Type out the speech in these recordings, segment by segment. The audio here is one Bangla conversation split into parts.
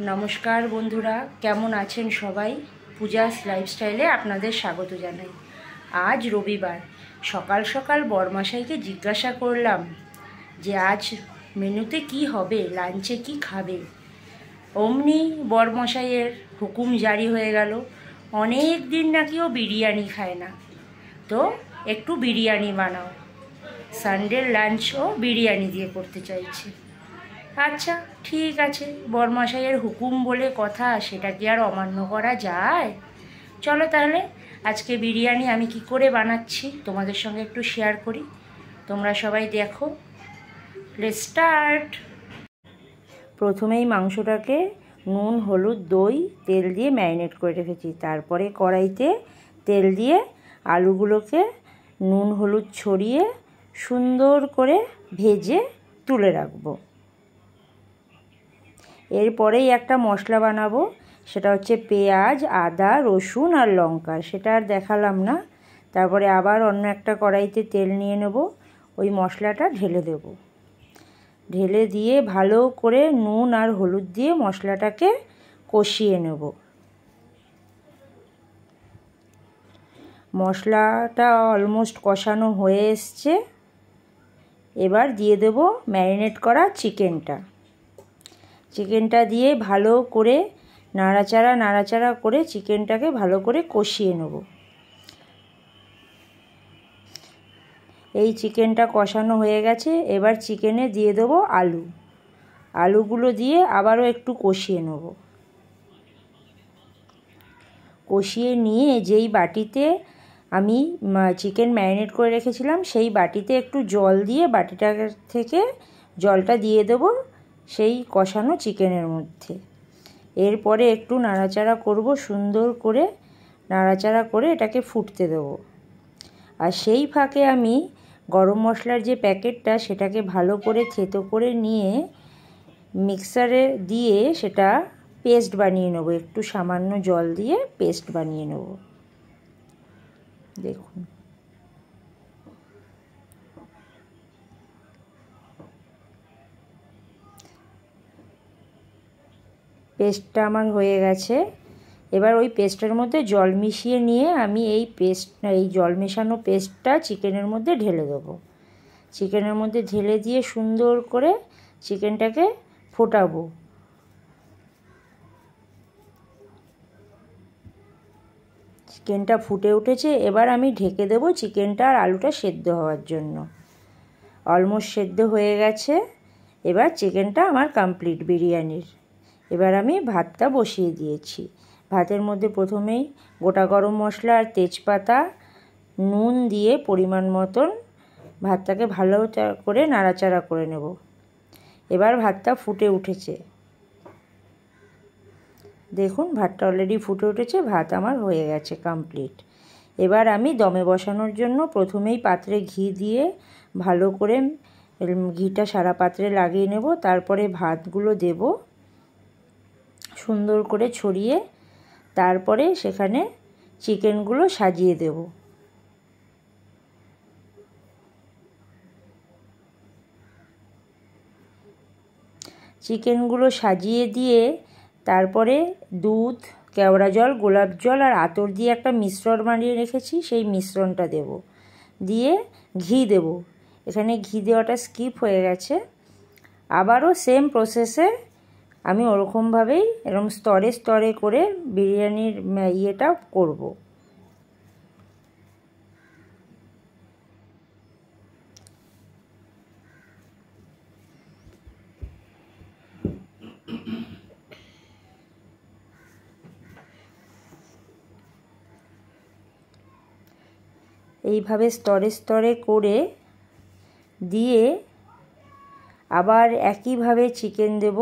নমস্কার বন্ধুরা, কেমন আছেন সবাই? পূজাস লাইফস্টাইলে আপনাদের স্বাগত জানাই। আজ রবিবার, সকাল সকাল বরমশাইকে জিজ্ঞাসা করলাম যে আজ মেনুতে কি হবে, লাঞ্চে কি খাবে। অমনি বরমশাইয়ের হুকুম জারি হয়ে গেল, অনেক দিন নাকি ও বিরিয়ানি খায় না, তো একটু বিরিয়ানি বানাও। সানডের লাঞ্চও বিরিয়ানি দিয়ে করতে চাইছে। আচ্ছা ঠিক আছে, বরমশাইয়ের হুকুম বলে কথা, সেটা কি আর অমান্য করা যায়? চলো তাহলে আজকে বিরিয়ানি আমি কি করে বানাচ্ছি তোমাদের সঙ্গে একটু শেয়ার করি। তোমরা সবাই দেখো। Let's start. প্রথমেই মাংসটাকে নুন, হলুদ, দই, তেল দিয়ে ম্যারিনেট করে রেখেছি। তারপরে কড়াইতে তেল দিয়ে আলুগুলোকে নুন হলুদ ছড়িয়ে সুন্দর করে ভেজে তুলে রাখবো। এরপরেই একটা মশলা বানাবো, সেটা হচ্ছে পেঁয়াজ, আদা, রসুন আর লঙ্কা। সেটা আর দেখালাম না। তারপরে আবার অন্য একটা কড়াইতে তেল নিয়ে নেব, ওই মশলাটা ঢেলে দেব। ঢেলে দিয়ে ভালো করে নুন আর হলুদ দিয়ে মশলাটাকে কষিয়ে নেব। মশলাটা অলমোস্ট কষানো হয়ে এসছে। এবার দিয়ে দেব ম্যারিনেট করা চিকেনটা দিয়ে ভালো করে নাড়াচাড়া করে চিকেনটাকে ভালো করে কষিয়ে নেব। এই চিকেনটা কষানো হয়ে গেছে। এবার চিকেনে দিয়ে দেবো আলুগুলো দিয়ে আবারও একটু কষিয়ে নেব। কষিয়ে নিয়ে যেই বাটিতে আমি চিকেন ম্যারিনেট করে রেখেছিলাম, সেই বাটিতে একটু জল দিয়ে বাটিটা থেকে জলটা দিয়ে দেবো সেই কষানো চিকেনের মধ্যে। এরপরে একটু নাড়াচাড়া করব, সুন্দর করে নাড়াচাড়া করে এটাকে ফুটতে দেব। আর সেই ফাঁকে আমি গরম মশলার যে প্যাকেটটা, সেটাকে ভালো করে থেতো করে নিয়ে মিক্সারে দিয়ে সেটা পেস্ট বানিয়ে নেব। একটু সামান্য জল দিয়ে পেস্ট বানিয়ে নেব। দেখুন, পেস্টটা আমার হয়ে গেছে। এবার ওই পেস্টের মধ্যে জল মিশিয়ে নিয়ে আমি এই জল মেশানো পেস্টটা চিকেনের মধ্যে ঢেলে দেবো। চিকেনের মধ্যে ঢেলে দিয়ে সুন্দর করে চিকেনটাকে ফোটাবো। চিকেনটা ফুটে উঠেছে। এবার আমি ঢেকে দেবো চিকেনটা আর আলুটা সেদ্ধ হওয়ার জন্য। অলমোস্ট সেদ্ধ হয়ে গেছে। এবার চিকেনটা আমার কমপ্লিট বিরিয়ানির। এবার আমি ভাতটা বসিয়ে দিয়েছি। ভাতের মধ্যে প্রথমেই গোটা গরম মশলা আর তেজপাতা, নুন দিয়ে পরিমাণ মতন ভাতটাকে ভালো করে নাড়াচাড়া করে নেব। এবার ভাতটা ফুটে উঠেছে। দেখুন, ভাতটা অলরেডি ফুটে উঠেছে। ভাত আমার হয়ে গেছে কমপ্লিট। এবার আমি দমে বসানোর জন্য প্রথমেই পাত্রে ঘি দিয়ে ভালো করে ঘিটা সারা পাত্রে লাগিয়ে নেব। তারপরে ভাতগুলো দেব সুন্দর করে ছড়িয়ে। তারপরে সেখানে চিকেনগুলো সাজিয়ে দেব। চিকেনগুলো সাজিয়ে দিয়ে তারপরে দুধ, কেওড়া জল, গোলাপ জল আর আতর দিয়ে একটা মিশ্রণ বানিয়ে রেখেছি, সেই মিশ্রণটা দেব। দিয়ে ঘি দেব। এখানে ঘি দেওয়াটা স্কিপ হয়ে গেছে। আবারও সেম প্রসেসে আমি ওরকমভাবেই এরকম স্তরে স্তরে করে বিরিয়ানির ইয়েটা করব। এইভাবে স্তরে স্তরে করে দিয়ে আবার একইভাবে চিকেন দেব।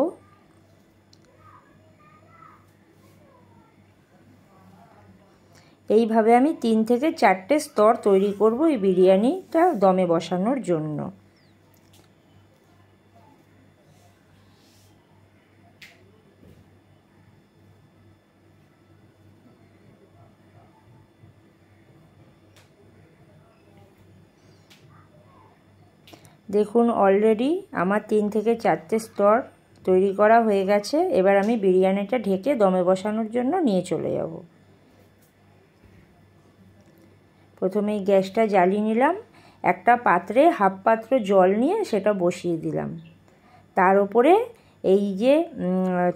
এইভাবে আমি 3 থেকে 4টে স্তর তৈরি করব এই বিরিয়ানিটা দমে বসানোর জন্য। দেখুন, অলরেডি আমার 3 থেকে 4টে স্তর তৈরি করা হয়ে গেছে। এবার আমি বিরিয়ানিটা ঢেকে দমে বসানোর জন্য নিয়ে চলে যাব। প্রথমেই গ্যাসটা জ্বালিয়ে নিলাম, একটা পাত্রে হাফ পাত্র জল নিয়ে সেটা বসিয়ে দিলাম। তার উপরে এই যে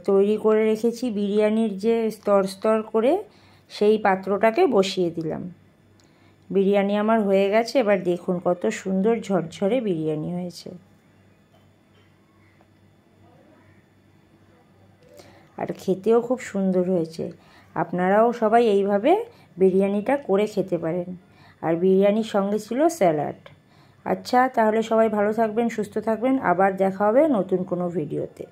তৈরি করে রেখেছি বিরিয়ানির যে স্তর স্তর করে, সেই পাত্রটাকে বসিয়ে দিলাম। বিরিয়ানি আমার হয়ে গেছে। এবার দেখুন কত সুন্দর ঝরঝরে বিরিয়ানি হয়েছে। আর খেতেও খুব সুন্দর হয়েছে। আপনারাও সবাই এইভাবে বিরিয়ানিটা করে খেতে পারেন। আর বিরিয়ানির সঙ্গে ছিল স্যালাড। আচ্ছা, তাহলে সবাই ভালো থাকবেন, সুস্থ থাকবেন। আবার দেখা হবে নতুন কোনো ভিডিওতে।